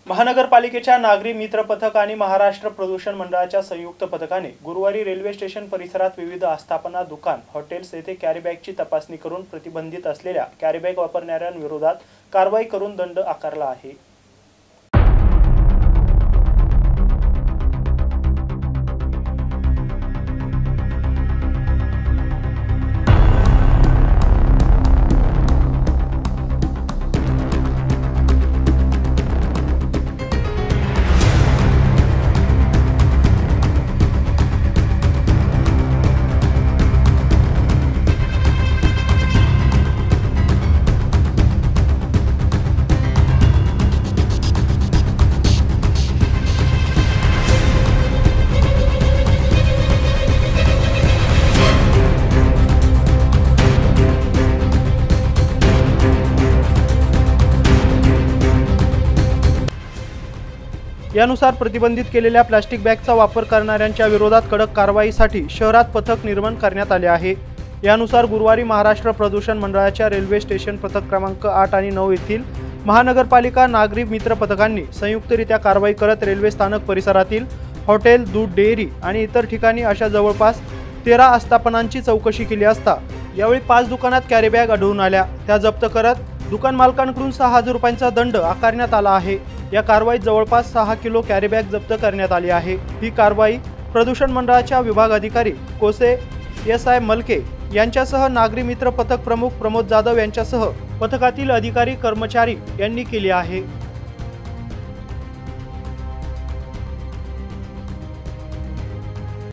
महानगरपालिकेच्या नागरी मित्र पथक आणि महाराष्ट्र प्रदूषण मंडळाच्या संयुक्त पथकाने गुरुवारी रेल्वे स्टेशन परिसरात विविध आस्थापना, दुकान, हॉटेल्स येथे कॅरीबॅगची तपासणी करून प्रतिबंधित असलेल्या कॅरीबॅग वापरणाऱ्यांविरोधात कारवाई करून दंड आकारला आहे। यानुसार प्रतिबंधित केलेल्या प्लास्टिक बॅगचा वापर करणाऱ्यांच्या विरोधात कडक कारवाईसाठी शहरात पथक निर्माण करण्यात आले आहे। यानुसार गुरुवारी महाराष्ट्र प्रदूषण मंडळाच्या रेल्वे स्टेशन पथक क्रमांक 8 आणि 9 येथील महानगरपालिका नागरी मित्र पथकांनी संयुक्तरित्या कारवाई करत रेल्वे स्थानक परिसरातील हॉटेल, दूध डेअरी आणि इतर ठिकाणी अशा जवळपास 13 आस्थापनांची चौकशी केली असता यावेळी 5 दुकानात कॅरीबॅग आढळून आल्या। त्या जप्त करत दुकान मालकांकडून 6,000 रुपयांचा दंड आकारण्यात आला आहे। या कारवाईत जवळपास 6 किलो कॅरीबॅग जप्त करण्यात आली आहे। ही कारवाई प्रदूषण मंडळाच्या विभाग अधिकारी कोसे SI मलके यांच्यासह नागरी मित्र पथक प्रमुख प्रमोद जाधव यांच्यासह पथकातील अधिकारी कर्मचारी यांनी केली आहे।